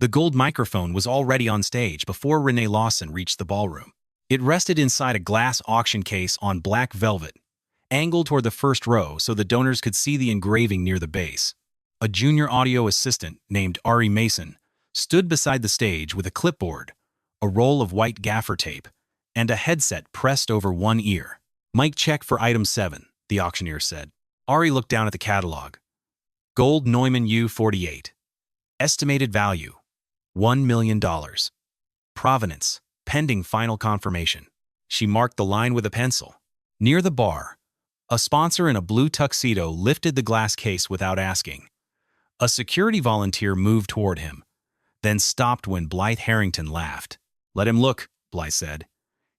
The gold microphone was already on stage before Renee Lawson reached the ballroom. It rested inside a glass auction case on black velvet, angled toward the first row so the donors could see the engraving near the base. A junior audio assistant named Ari Mason stood beside the stage with a clipboard, a roll of white gaffer tape, and a headset pressed over one ear. "Mic check for item 7, the auctioneer said. Ari looked down at the catalog. Gold Neumann U48. Estimated value, $1 million. Provenance, pending final confirmation. She marked the line with a pencil. Near the bar, a sponsor in a blue tuxedo lifted the glass case without asking. A security volunteer moved toward him, then stopped when Blythe Harrington laughed. "Let him look," Blythe said.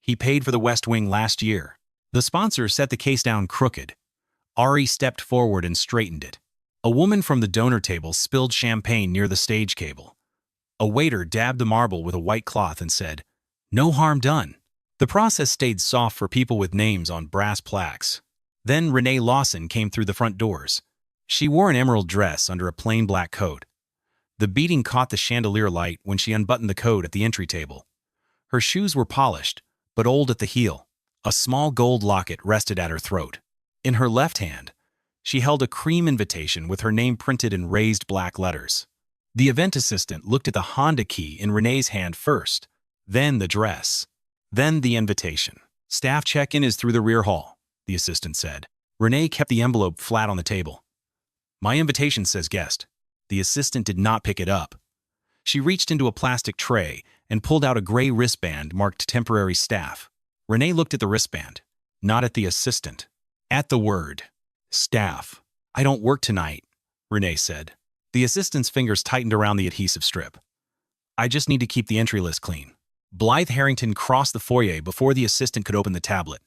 "He paid for the West Wing last year." The sponsor set the case down crooked. Ari stepped forward and straightened it. A woman from the donor table spilled champagne near the stage cable. A waiter dabbed the marble with a white cloth and said, "No harm done." The process stayed soft for people with names on brass plaques. Then Renee Lawson came through the front doors. She wore an emerald dress under a plain black coat. The beading caught the chandelier light when she unbuttoned the coat at the entry table. Her shoes were polished, but old at the heel. A small gold locket rested at her throat. In her left hand, she held a cream invitation with her name printed in raised black letters. The event assistant looked at the Honda key in Renee's hand first, then the dress, then the invitation. "Staff check-in is through the rear hall," the assistant said. Renee kept the envelope flat on the table. "My invitation says guest." The assistant did not pick it up. She reached into a plastic tray and pulled out a gray wristband marked temporary staff. Renee looked at the wristband, not at the assistant, at the word staff. "I don't work tonight," Renee said. The assistant's fingers tightened around the adhesive strip. "I just need to keep the entry list clean." Blythe Harrington crossed the foyer before the assistant could open the tablet.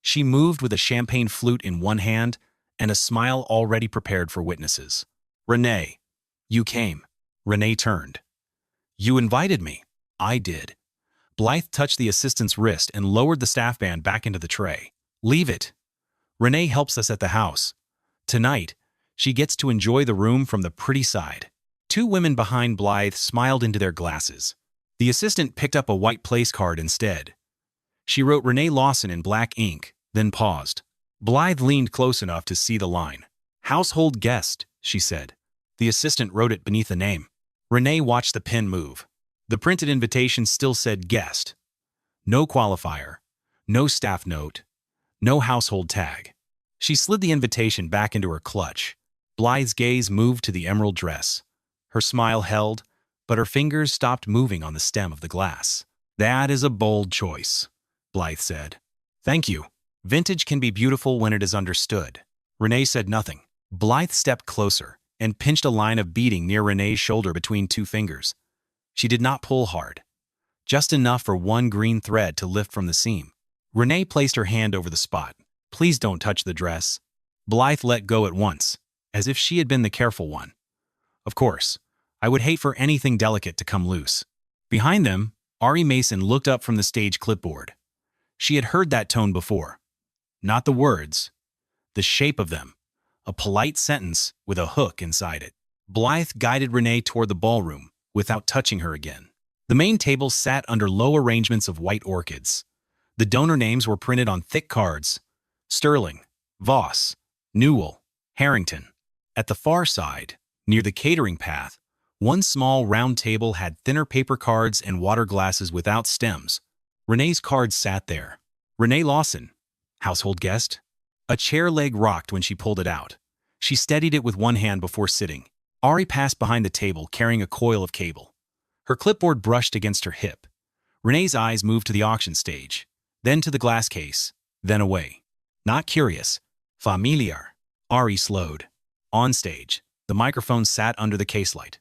She moved with a champagne flute in one hand and a smile already prepared for witnesses. "Renee, you came." Renee turned. "You invited me." "I did." Blythe touched the assistant's wrist and lowered the staff band back into the tray. "Leave it. Renee helps us at the house. Tonight, she gets to enjoy the room from the pretty side." Two women behind Blythe smiled into their glasses. The assistant picked up a white place card instead. She wrote Renee Lawson in black ink, then paused. Blythe leaned close enough to see the line. "Household guest," she said. The assistant wrote it beneath the name. Renee watched the pen move. The printed invitation still said guest. No qualifier, no staff note, no household tag. She slid the invitation back into her clutch. Blythe's gaze moved to the emerald dress. Her smile held, but her fingers stopped moving on the stem of the glass. "That is a bold choice," Blythe said. "Thank you. Vintage can be beautiful when it is understood." Renee said nothing. Blythe stepped closer and pinched a line of beading near Renee's shoulder between two fingers. She did not pull hard, just enough for one green thread to lift from the seam. Renee placed her hand over the spot. "Please don't touch the dress." Blythe let go at once, as if she had been the careful one. "Of course, I would hate for anything delicate to come loose." Behind them, Ari Mason looked up from the stage clipboard. She had heard that tone before. Not the words, the shape of them. A polite sentence with a hook inside it. Blythe guided Renee toward the ballroom without touching her again. The main table sat under low arrangements of white orchids. The donor names were printed on thick cards: Sterling, Voss, Newell, Harrington. At the far side, near the catering path, one small round table had thinner paper cards and water glasses without stems. Renee's card sat there. Renee Lawson, household guest. A chair leg rocked when she pulled it out. She steadied it with one hand before sitting. Ari passed behind the table carrying a coil of cable. Her clipboard brushed against her hip. Renee's eyes moved to the auction stage, then to the glass case, then away. Not curious, familiar. Ari slowed. On stage, the microphone sat under the case light.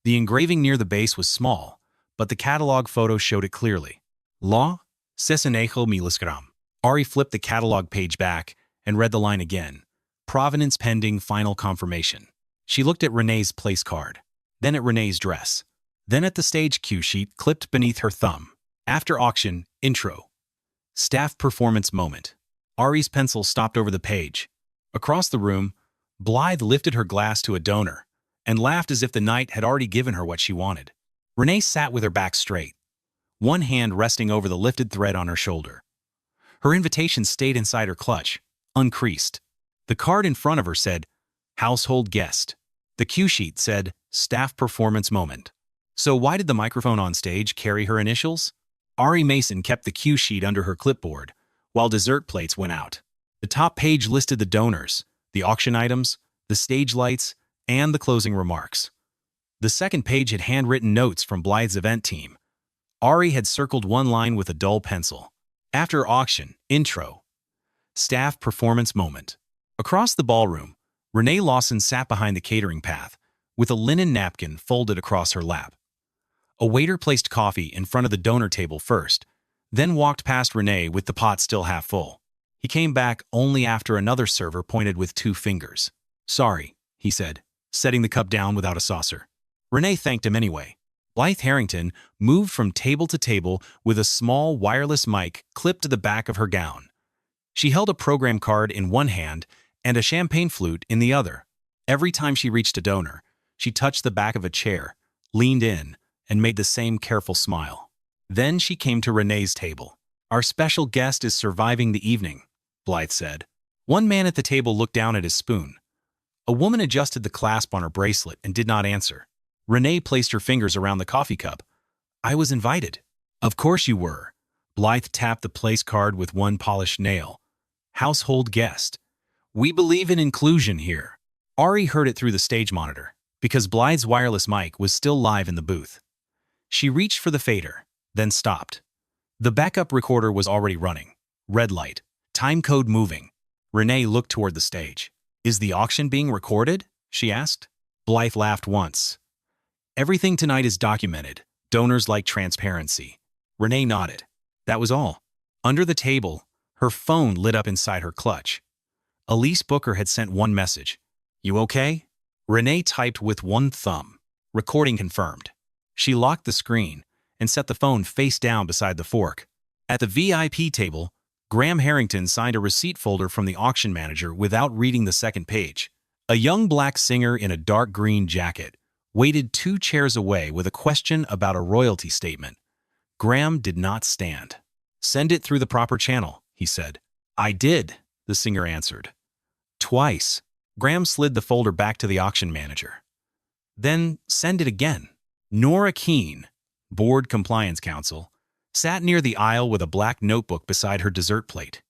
The engraving near the base was small, but the catalog photo showed it clearly. Law, Sesenejo Milisgram. Ari flipped the catalog page back and read the line again. Provenance pending final confirmation. She looked at Renee's place card, then at Renee's dress, then at the stage cue sheet clipped beneath her thumb. After auction, intro. Staff performance moment. Ari's pencil stopped over the page. Across the room, Blythe lifted her glass to a donor and laughed as if the night had already given her what she wanted. Renee sat with her back straight, one hand resting over the lifted thread on her shoulder. Her invitation stayed inside her clutch, uncreased. The card in front of her said, Household Guest. The cue sheet said, Staff Performance Moment. So why did the microphone on stage carry her initials? Ari Mason kept the cue sheet under her clipboard, while dessert plates went out. The top page listed the donors, the auction items, the stage lights, and the closing remarks. The second page had handwritten notes from Blythe's event team. Ari had circled one line with a dull pencil. After auction, intro. Staff performance moment. Across the ballroom, Renee Lawson sat behind the catering path, with a linen napkin folded across her lap. A waiter placed coffee in front of the donor table first, then walked past Renee with the pot still half full. He came back only after another server pointed with 2 fingers. Sorry, he said, setting the cup down without a saucer. Renee thanked him anyway. Blythe Harrington moved from table to table with a small wireless mic clipped to the back of her gown. She held a program card in one hand and a champagne flute in the other. Every time she reached a donor, she touched the back of a chair, leaned in, and made the same careful smile. Then she came to Renee's table. Our special guest is surviving the evening, Blythe said. One man at the table looked down at his spoon. A woman adjusted the clasp on her bracelet and did not answer. Renee placed her fingers around the coffee cup. I was invited. Of course you were. Blythe tapped the place card with one polished nail. Household guest. We believe in inclusion here. Ari heard it through the stage monitor, because Blythe's wireless mic was still live in the booth. She reached for the fader, then stopped. The backup recorder was already running. Red light. Time code moving. Renee looked toward the stage. Is the auction being recorded? She asked. Blythe laughed once. Everything tonight is documented. Donors like transparency. Renee nodded. That was all. Under the table, her phone lit up inside her clutch. Elise Booker had sent one message. You okay? Renee typed with one thumb. Recording confirmed. She locked the screen and set the phone face down beside the fork. At the VIP table, Graham Harrington signed a receipt folder from the auction manager without reading the second page. A young black singer in a dark green jacket waited 2 chairs away with a question about a royalty statement. Graham did not stand. Send it through the proper channel, he said. I did, the singer answered. Twice. Graham slid the folder back to the auction manager. Then send it again. Nora Keene, Board Compliance Counsel, sat near the aisle with a black notebook beside her dessert plate.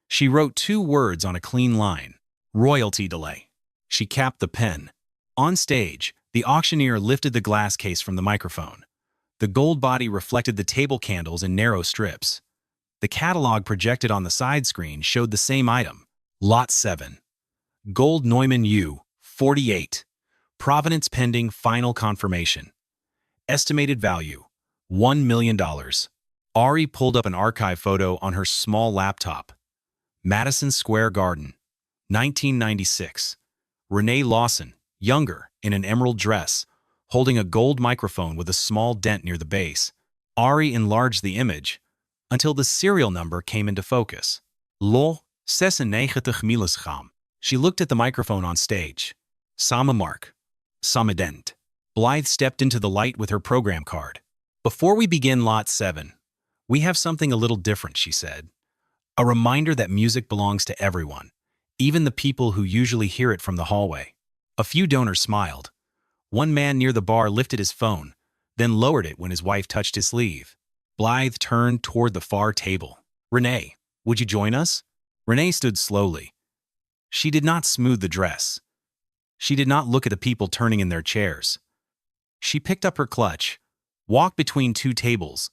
She wrote 2 words on a clean line. Royalty delay. She capped the pen. On stage, the auctioneer lifted the glass case from the microphone. The gold body reflected the table candles in narrow strips. The catalog projected on the side screen showed the same item. Lot 7. Gold Neumann U, 48. Provenance pending final confirmation. Estimated value, $1 million. Ari pulled up an archive photo on her small laptop. Madison Square Garden, 1996. Renee Lawson, younger, in an emerald dress, holding a gold microphone with a small dent near the base. Ari enlarged the image until the serial number came into focus. Lo 96 milligram. She looked at the microphone on stage. Sama mark. Sama dent. Blythe stepped into the light with her program card. Before we begin Lot 7, we have something a little different, she said. A reminder that music belongs to everyone, even the people who usually hear it from the hallway. A few donors smiled. One man near the bar lifted his phone, then lowered it when his wife touched his sleeve. Blythe turned toward the far table. Renee, would you join us? Renee stood slowly. She did not smooth the dress. She did not look at the people turning in their chairs. She picked up her clutch, walked between 2 tables,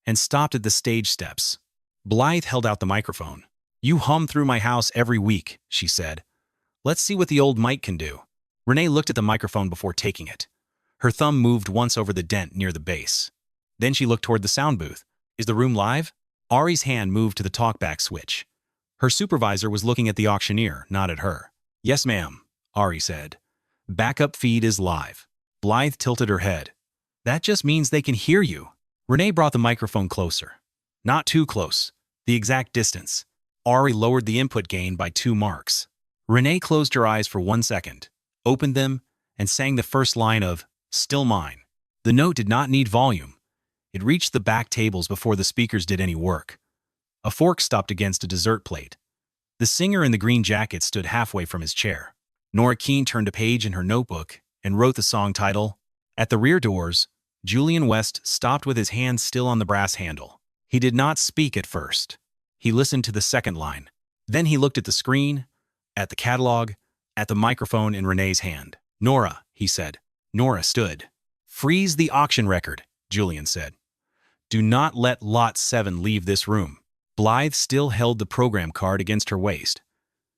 and stopped at the stage steps. Blythe held out the microphone. You hum through my house every week, she said. Let's see what the old mic can do. Renee looked at the microphone before taking it. Her thumb moved once over the dent near the base. Then she looked toward the sound booth. Is the room live? Ari's hand moved to the talkback switch. Her supervisor was looking at the auctioneer, not at her. Yes, ma'am, Ari said. Backup feed is live. Blythe tilted her head. That just means they can hear you. Renee brought the microphone closer. Not too close. The exact distance. Ari lowered the input gain by 2 marks. Renee closed her eyes for 1 second, opened them, and sang the first line of Still Mine. The note did not need volume. It reached the back tables before the speakers did any work. A fork stopped against a dessert plate. The singer in the green jacket stood halfway from his chair. Nora Keene turned a page in her notebook and wrote the song title. At the rear doors, Julian West stopped with his hand still on the brass handle. He did not speak at first. He listened to the second line. Then he looked at the screen, at the catalog, at the microphone in Renee's hand. "Nora," he said. Nora stood. "Freeze the auction record," Julian said. "Do not let Lot 7 leave this room." Blythe still held the program card against her waist.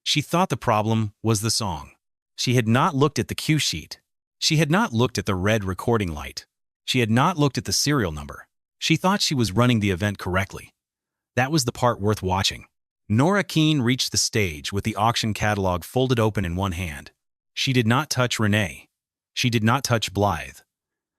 She thought the problem was the song. She had not looked at the cue sheet. She had not looked at the red recording light. She had not looked at the serial number. She thought she was running the event correctly. That was the part worth watching. Nora Keene reached the stage with the auction catalog folded open in one hand. She did not touch Renee. She did not touch Blythe.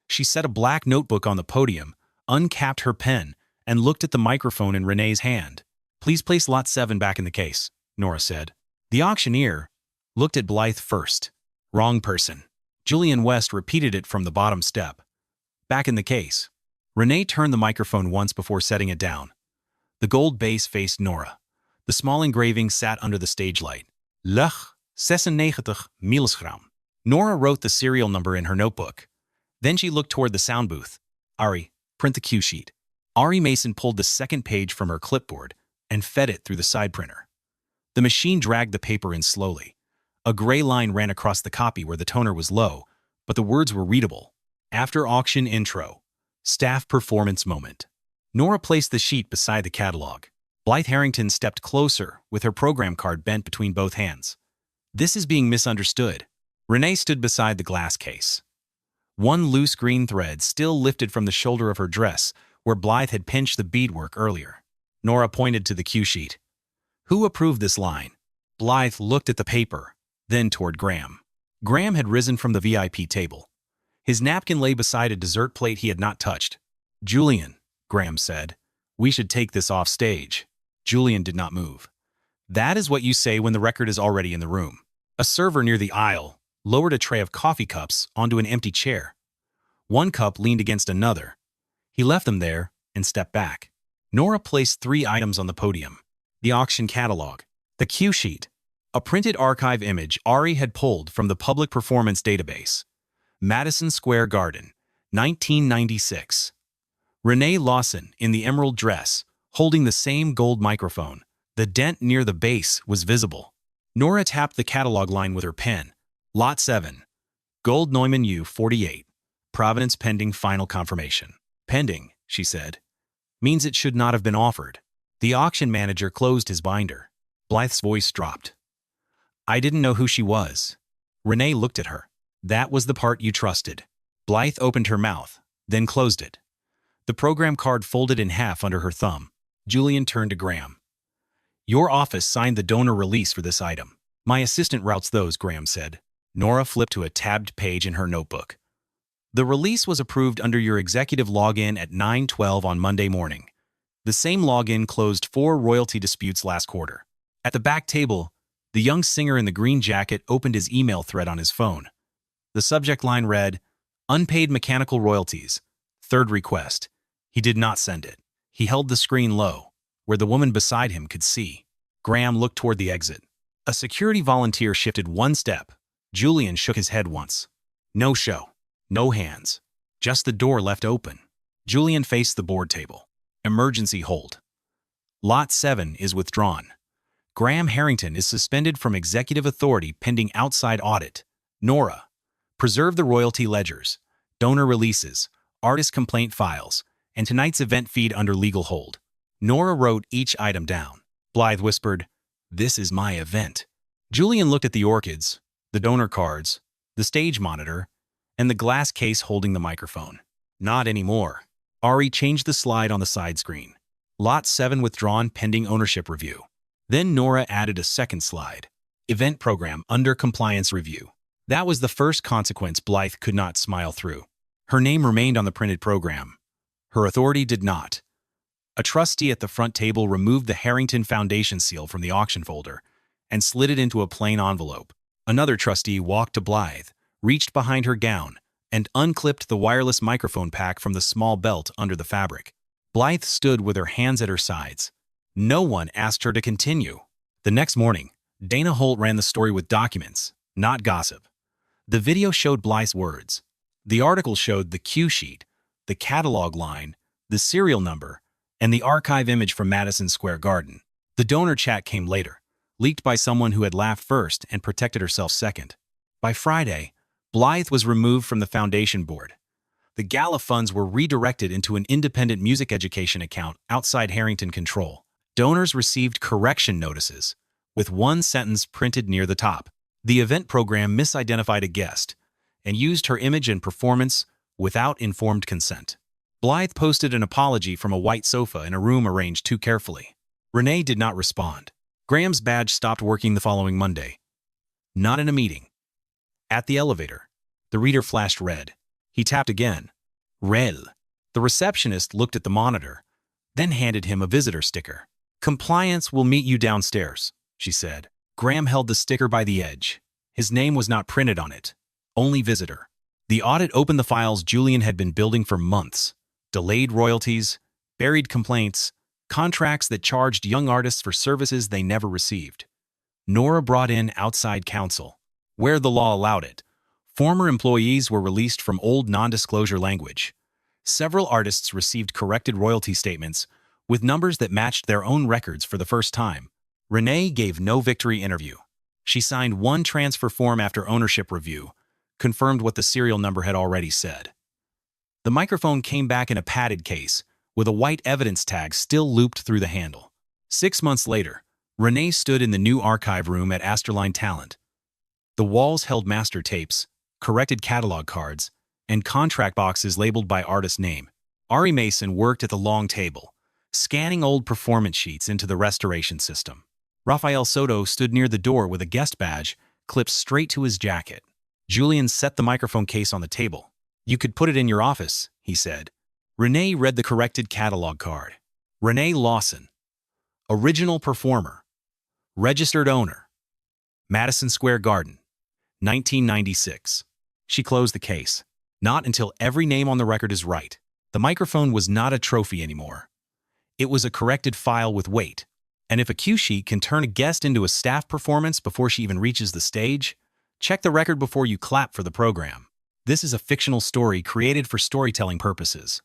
She set a black notebook on the podium, uncapped her pen, and looked at the microphone in Renee's hand. "Please place Lot 7 back in the case," Nora said. The auctioneer looked at Blythe first. "Wrong person." Julian West repeated it from the bottom step. "Back in the case." Renee turned the microphone once before setting it down. The gold base faced Nora. The small engraving sat under the stage light. Lech 96 millisgram. Nora wrote the serial number in her notebook. Then she looked toward the sound booth. "Ari, print the cue sheet." Ari Mason pulled the second page from her clipboard and fed it through the side printer. The machine dragged the paper in slowly. A gray line ran across the copy where the toner was low, but the words were readable. "After auction intro. Staff performance moment." Nora placed the sheet beside the catalog. Blythe Harrington stepped closer with her program card bent between both hands. "This is being misunderstood." Renee stood beside the glass case. One loose green thread still lifted from the shoulder of her dress where Blythe had pinched the beadwork earlier. Nora pointed to the cue sheet. "Who approved this line?" Blythe looked at the paper, then toward Graham. Graham had risen from the VIP table. His napkin lay beside a dessert plate he had not touched. "Julian," Graham said, "we should take this off stage." Julian did not move. "That is what you say when the record is already in the room." A server near the aisle lowered a tray of coffee cups onto an empty chair. One cup leaned against another. He left them there and stepped back. Nora placed 3 items on the podium. The auction catalog, the cue sheet, a printed archive image Ari had pulled from the public performance database. Madison Square Garden, 1996. Renee Lawson in the emerald dress, holding the same gold microphone. The dent near the base was visible. Nora tapped the catalog line with her pen. Lot 7. Gold Neumann U-48. Provenance pending final confirmation. "Pending," she said, "means it should not have been offered." The auction manager closed his binder. Blythe's voice dropped. "I didn't know who she was." Renee looked at her. "That was the part you trusted." Blythe opened her mouth, then closed it. The program card folded in half under her thumb. Julian turned to Graham. "Your office signed the donor release for this item." "My assistant routes those," Graham said. Nora flipped to a tabbed page in her notebook. "The release was approved under your executive login at 9:12 on Monday morning. The same login closed 4 royalty disputes last quarter." At the back table, the young singer in the green jacket opened his email thread on his phone. The subject line read, "Unpaid mechanical royalties. Third request." He did not send it. He held the screen low, where the woman beside him could see. Graham looked toward the exit. A security volunteer shifted one step. Julian shook his head once. No show. No hands. Just the door left open. Julian faced the board table. Emergency hold. Lot 7 is withdrawn. Graham Harrington is suspended from executive authority pending outside audit. Nora. Preserve the royalty ledgers, donor releases, artist complaint files, and tonight's event feed under legal hold. Nora wrote each item down. Blythe whispered, "This is my event." Julian looked at the orchids, the donor cards, the stage monitor, and the glass case holding the microphone. Not anymore. Ari changed the slide on the side screen. Lot 7 withdrawn pending ownership review. Then Nora added a second slide. Event program under compliance review. That was the first consequence Blythe could not smile through. Her name remained on the printed program. Her authority did not. A trustee at the front table removed the Harrington Foundation seal from the auction folder and slid it into a plain envelope. Another trustee walked to Blythe, reached behind her gown, and unclipped the wireless microphone pack from the small belt under the fabric. Blythe stood with her hands at her sides. No one asked her to continue. The next morning, Dana Holt ran the story with documents, not gossip. The video showed Blythe's words. The article showed the cue sheet, the catalog line, the serial number, and the archive image from Madison Square Garden. The donor chat came later, leaked by someone who had laughed first and protected herself second. By Friday, Blythe was removed from the foundation board. The gala funds were redirected into an independent music education account outside Harrington control. Donors received correction notices, with one sentence printed near the top. The event program misidentified a guest and used her image and performance without informed consent. Blythe posted an apology from a white sofa in a room arranged too carefully. Renee did not respond. Graham's badge stopped working the following Monday. Not in a meeting. At the elevator, the reader flashed red. He tapped again. Rel. The receptionist looked at the monitor, then handed him a visitor sticker. "Compliance will meet you downstairs," she said. Graham held the sticker by the edge. His name was not printed on it. Only visitor. The audit opened the files Julian had been building for months. Delayed royalties, buried complaints, contracts that charged young artists for services they never received. Nora brought in outside counsel. Where the law allowed it, former employees were released from old non-disclosure language. Several artists received corrected royalty statements with numbers that matched their own records for the first time. Renee gave no victory interview. She signed one transfer form after ownership review, confirmed what the serial number had already said. The microphone came back in a padded case, with a white evidence tag still looped through the handle. 6 months later, Renee stood in the new archive room at Asterline Talent. The walls held master tapes, corrected catalog cards, and contract boxes labeled by artist name. Ari Mason worked at the long table, scanning old performance sheets into the restoration system. Rafael Soto stood near the door with a guest badge clipped straight to his jacket. Julian set the microphone case on the table. "You could put it in your office," he said. Renee read the corrected catalog card. Renee Lawson. Original performer. Registered owner. Madison Square Garden. 1996. She closed the case. Not until every name on the record is right. The microphone was not a trophy anymore. It was a corrected file with weight. And if a cue sheet can turn a guest into a staff performance before she even reaches the stage, check the record before you clap for the program. This is a fictional story created for storytelling purposes.